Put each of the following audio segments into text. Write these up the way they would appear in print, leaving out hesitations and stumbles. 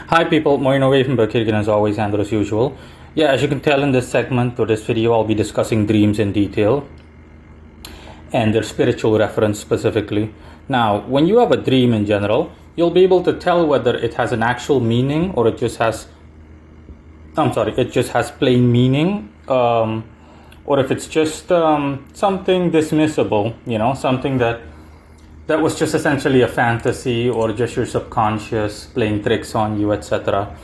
Hi people, Moino away from Burkirgan as always and as usual. Yeah, as you can tell in this segment or this video, I'll be discussing dreams in detail and their spiritual reference specifically. Now, when you have a dream in general, you'll be able to tell whether it has an actual meaning or it just has, it just has plain meaning, or if it's just something dismissible, something that was just essentially a fantasy or just your subconscious playing tricks on you, etc.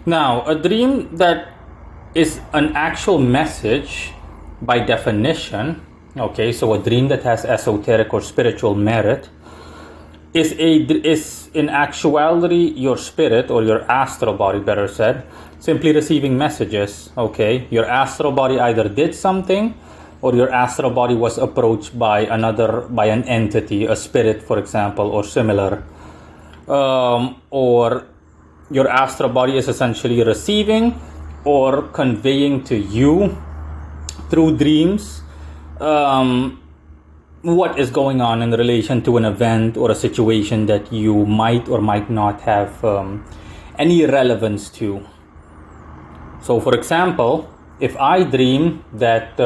Now, a dream that is an actual message by definition, okay, so a dream that has esoteric or spiritual merit is in actuality your spirit or your astral body, better said, simply receiving messages, okay? Your astral body either did something or your astral body was approached by an entity, a spirit, for example, or similar. Or your astral body is essentially receiving or conveying to you through dreams what is going on in relation to an event or a situation that you might or might not have any relevance to. So, for example, if I dream that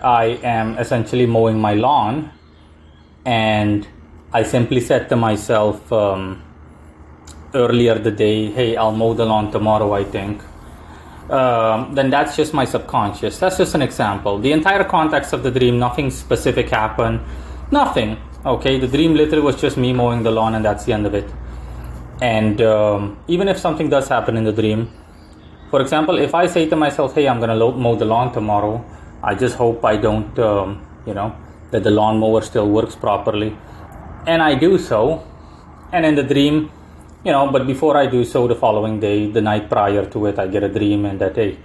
I am essentially mowing my lawn, and I simply said to myself earlier the day, hey, I'll mow the lawn tomorrow, I think, then that's just my subconscious. That's just an example. The entire context of the dream, nothing specific happened, nothing. Okay, the dream literally was just me mowing the lawn, and that's the end of it. And even if something does happen in the dream, for example, if I say to myself, hey, I'm going to mow the lawn tomorrow, I just hope I don't, that the lawnmower still works properly. And I do so. And in the dream, but before I do so, the following day, the night prior to it, I get a dream and that, hey,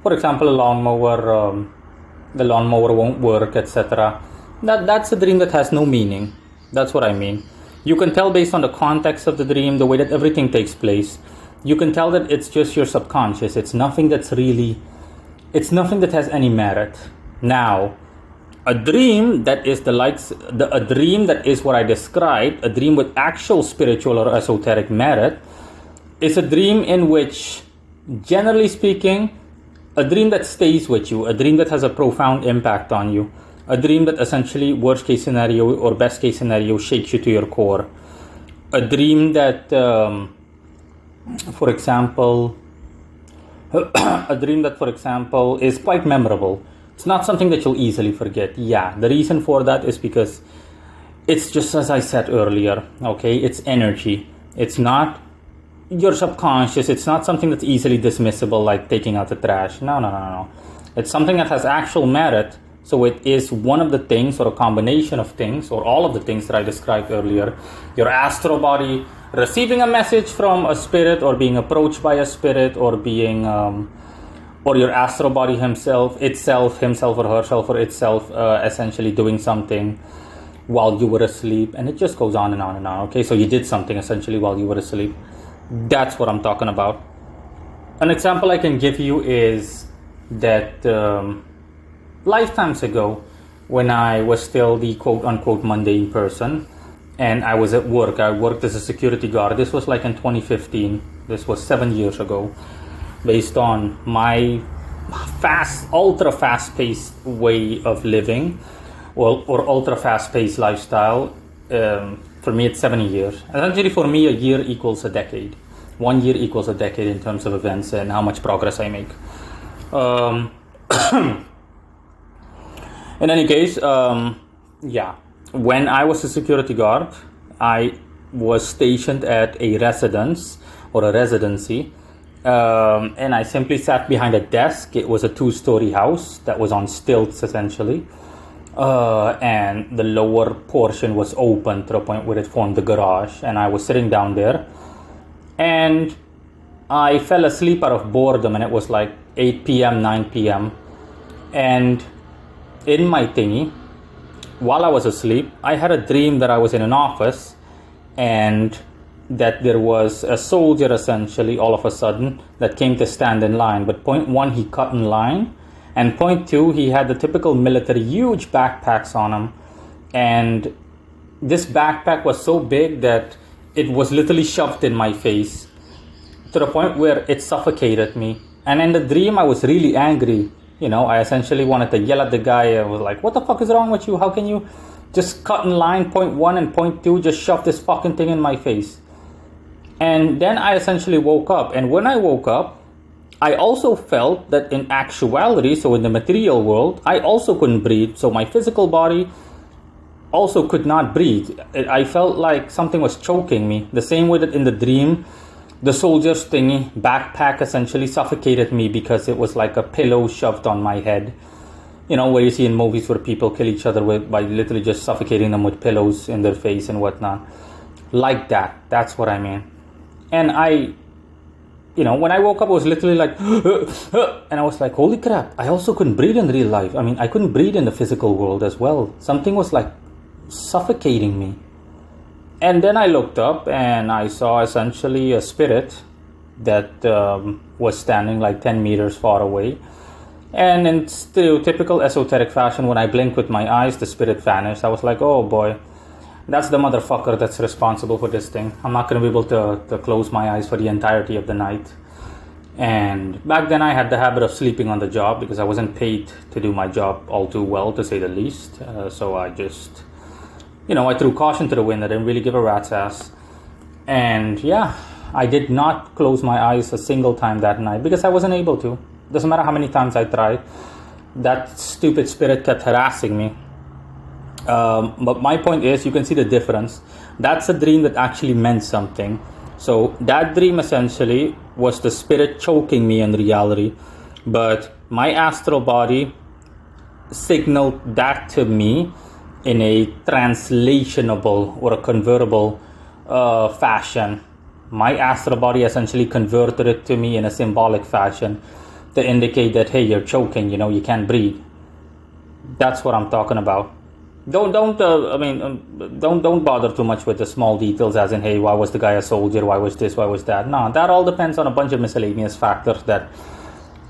for example, the lawnmower won't work, etc. That's a dream that has no meaning. That's what I mean. You can tell based on the context of the dream, the way that everything takes place. You can tell that it's just your subconscious. It's nothing that has any merit. Now, a dream that is what I described, a dream with actual spiritual or esoteric merit, is a dream in which, generally speaking, a dream that stays with you, a dream that has a profound impact on you, a dream that essentially, worst case scenario or best case scenario, shakes you to your core, a dream that, for example, is quite memorable. It's not something that you'll easily forget. Yeah, the reason for that is because it's just as I said earlier, okay? It's energy. It's not your subconscious. It's not something that's easily dismissible, like taking out the trash. No. It's something that has actual merit. So it is one of the things, or a combination of things, or all of the things that I described earlier. Your astral body receiving a message from a spirit, or being approached by a spirit, or being, or your astral body himself or herself or itself, essentially doing something while you were asleep, and it just goes on and on and on. Okay, so you did something essentially while you were asleep. That's what I'm talking about. An example I can give you is that lifetimes ago, when I was still the quote-unquote mundane person, and I was at work. I worked as a security guard. This was like in 2015. This was 7 years ago. Based on my ultra fast-paced way of living, or ultra fast-paced lifestyle, for me it's 7 years. Essentially for me, a year equals a decade. 1 year equals a decade in terms of events and how much progress I make. In any case, when I was a security guard, I was stationed at a residence or a residency, and I simply sat behind a desk. It was a 2-story house that was on stilts, essentially, and the lower portion was open to the point where it formed the garage, and I was sitting down there, and I fell asleep out of boredom, and it was like 8 p.m., 9 p.m., and in my thingy, while I was asleep, I had a dream that I was in an office and that there was a soldier essentially all of a sudden that came to stand in line. But point one, he cut in line. And point two, he had the typical military huge backpacks on him. And this backpack was so big that it was literally shoved in my face to the point where it suffocated me. And in the dream, I was really angry. I essentially wanted to yell at the guy. I was like, what the fuck is wrong with you? How can you just cut in line, point 1 and point 2, just shove this fucking thing in my face? And then I essentially woke up. And when I woke up, I also felt that in actuality, so in the material world, I also couldn't breathe. So my physical body also could not breathe. I felt like something was choking me. The same way that in the dream, the soldier's thingy, backpack essentially suffocated me because it was like a pillow shoved on my head. Where you see in movies where people kill each other by literally just suffocating them with pillows in their face and whatnot. Like that. That's what I mean. And when I woke up, I was literally like, and I was like, holy crap, I also couldn't breathe in real life. I mean, I couldn't breathe in the physical world as well. Something was like suffocating me. And then I looked up and I saw essentially a spirit that was standing like 10 meters far away. And in stereotypical esoteric fashion, when I blinked with my eyes, the spirit vanished. I was like, oh boy, that's the motherfucker that's responsible for this thing. I'm not going to be able to close my eyes for the entirety of the night. And back then I had the habit of sleeping on the job because I wasn't paid to do my job all too well, to say the least. So I just... I threw caution to the wind. I didn't really give a rat's ass. And yeah, I did not close my eyes a single time that night because I wasn't able to. Doesn't matter how many times I tried. That stupid spirit kept harassing me. But my point is, you can see the difference. That's a dream that actually meant something. So that dream essentially was the spirit choking me in reality. But my astral body signaled that to me in a translationable or a convertible fashion. My astral body essentially converted it to me in a symbolic fashion to indicate that, hey, you're choking, you can't breathe. That's what I'm talking about. Don't bother too much with the small details, as in, hey, why was the guy a soldier? Why was this? Why was that? No, that all depends on a bunch of miscellaneous factors that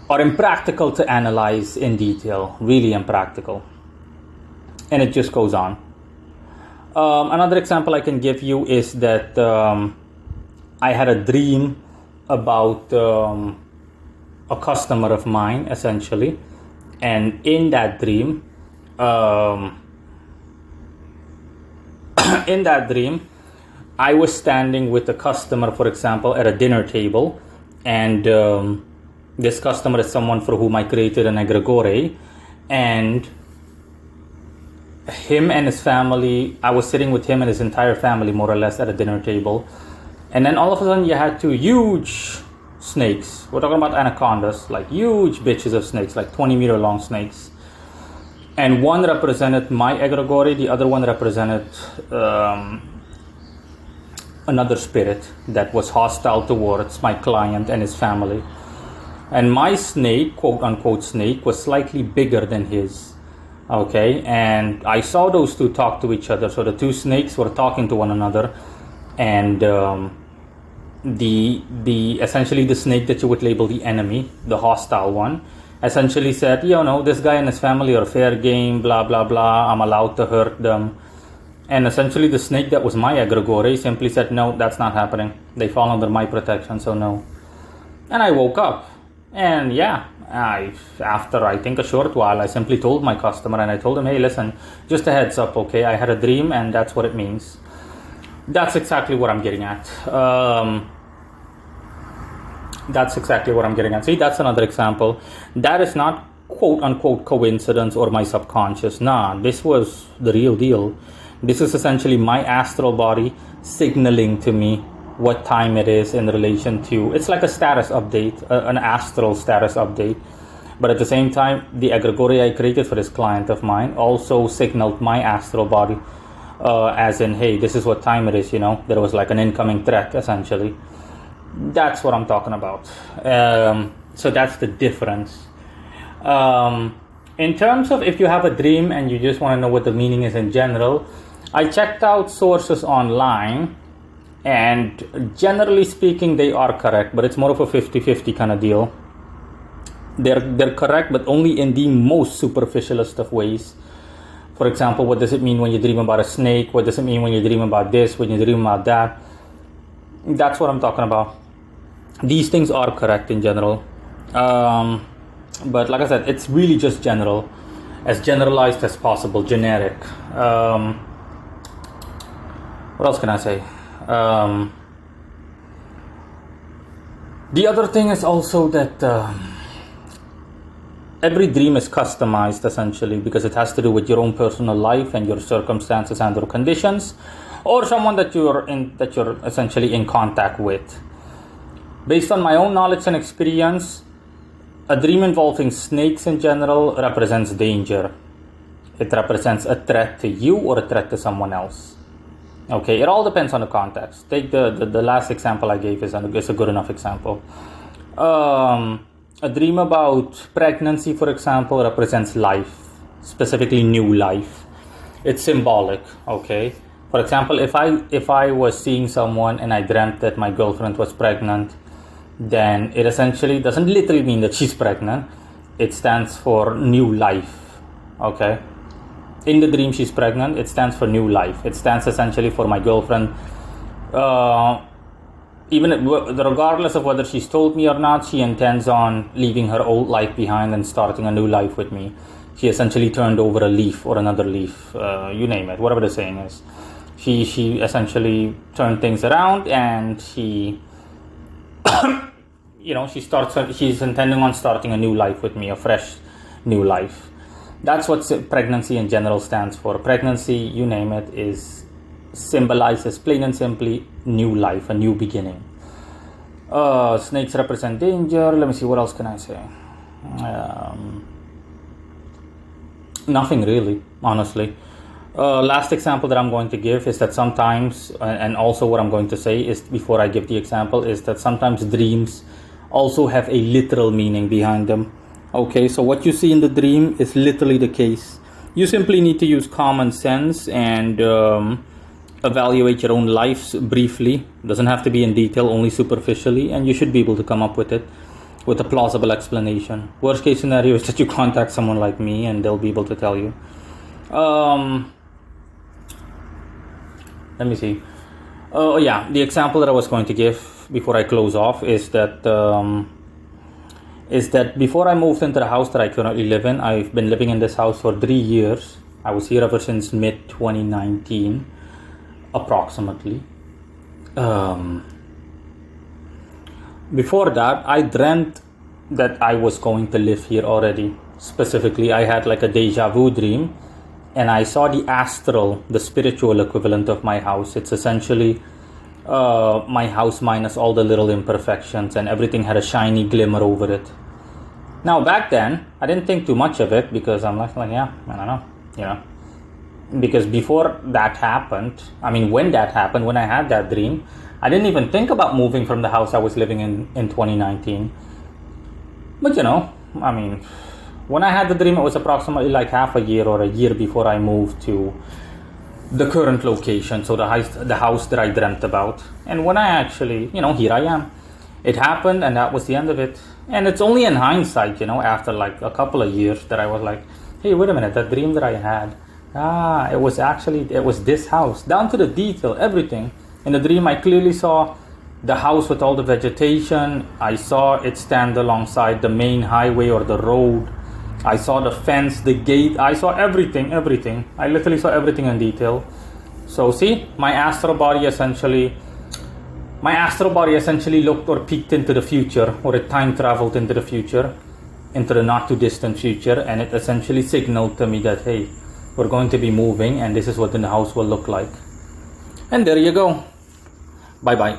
are impractical to analyze in detail, really impractical. And it just goes on. Another example I can give you is that I had a dream about a customer of mine, essentially. And in that dream, I was standing with a customer, for example, at a dinner table. And this customer is someone for whom I created an egregore. And him and his family, I was sitting with him and his entire family, more or less, at a dinner table. And then all of a sudden you had two huge snakes. We're talking about anacondas, like huge bitches of snakes, like 20-meter long snakes. And one represented my egregore, the other one represented another spirit that was hostile towards my client and his family. And my snake, quote unquote snake, was slightly bigger than his. Okay, and I saw those two talk to each other. So the two snakes were talking to one another, and the essentially the snake that you would label the enemy, the hostile one, essentially said, this guy and his family are fair game, blah blah blah. I'm allowed to hurt them. And essentially the snake that was my egregore simply said, no, that's not happening. They fall under my protection, so no. And I woke up, and yeah. After I think a short while, I simply told my customer, and I told him, hey, listen, just a heads up, okay? I had a dream, and that's what it means. That's exactly what I'm getting at. See, that's another example. That is not quote unquote coincidence or my subconscious. Nah, this was the real deal. This is essentially my astral body signaling to me what time it is in relation to, it's like a status update, an astral status update. But at the same time, the egregore I created for this client of mine also signaled my astral body, as in, hey, this is what time it is, there was like an incoming threat, essentially. That's what I'm talking about. So that's the difference. In terms of if you have a dream and you just want to know what the meaning is in general, I checked out sources online. And generally speaking, they are correct, but it's more of a 50-50 kind of deal. They're correct, but only in the most superficialist of ways. For example, what does it mean when you dream about a snake? What does it mean when you dream about this, when you dream about that? That's what I'm talking about. These things are correct in general. But like I said, it's really just general, as generalized as possible, generic. What else can I say? The other thing is also that every dream is customized essentially, because it has to do with your own personal life and your circumstances and or conditions, or someone that you're essentially in contact with. Based on my own knowledge and experience, a dream involving snakes in general represents danger. It represents a threat to you or a threat to someone else. Okay, it all depends on the context. Take the last example I gave is a good enough example. A dream about pregnancy, for example, represents life, specifically new life. It's symbolic, okay? For example, if I was seeing someone and I dreamt that my girlfriend was pregnant, then it essentially doesn't literally mean that she's pregnant. It stands for new life, okay? In the dream she's pregnant, it stands for new life. It stands essentially for my girlfriend. Regardless of whether she's told me or not, she intends on leaving her old life behind and starting a new life with me. She essentially turned over a leaf or another leaf, you name it, whatever the saying is. She essentially turned things around, and she she's intending on starting a new life with me, a fresh new life. That's what pregnancy in general stands for. Pregnancy, you name it, symbolizes plain and simply new life, a new beginning. Snakes represent danger. Let me see, what else can I say? Nothing really, honestly. Last example that I'm going to give is that sometimes, and also what I'm going to say is, before I give the example, is that sometimes dreams also have a literal meaning behind them. Okay, so what you see in the dream is literally the case. You simply need to use common sense and evaluate your own lives briefly. Doesn't have to be in detail, only superficially, and you should be able to come up with it with a plausible explanation. Worst case scenario is that you contact someone like me and they'll be able to tell you. Let me see. The example that I was going to give before I close off is that before I moved into the house that I currently live in, I've been living in this house for 3 years. I was here ever since mid-2019, approximately. Before that, I dreamt that I was going to live here already. Specifically, I had like a deja vu dream, and I saw the spiritual equivalent of my house. It's essentially my house minus all the little imperfections, and everything had a shiny glimmer over it. Now back then, I didn't think too much of it, because I'm like, yeah, I don't know, because before that happened, when that happened, when I had that dream, I didn't even think about moving from the house I was living in 2019. But when I had the dream, it was approximately like half a year or a year before I moved to the current location, so the house that I dreamt about. And when I actually, here I am. It happened, and that was the end of it. And it's only in hindsight, after like a couple of years, that I was like, hey, wait a minute, that dream that I had, it was this house, down to the detail, everything. In the dream, I clearly saw the house with all the vegetation. I saw it stand alongside the main highway or the road. I saw the fence, the gate. I saw everything. I literally saw everything in detail. So see, my astral body essentially looked or peeked into the future, or it time traveled into the future, into the not too distant future, and it essentially signaled to me that, hey, we're going to be moving, and this is what the house will look like. And there you go. Bye bye.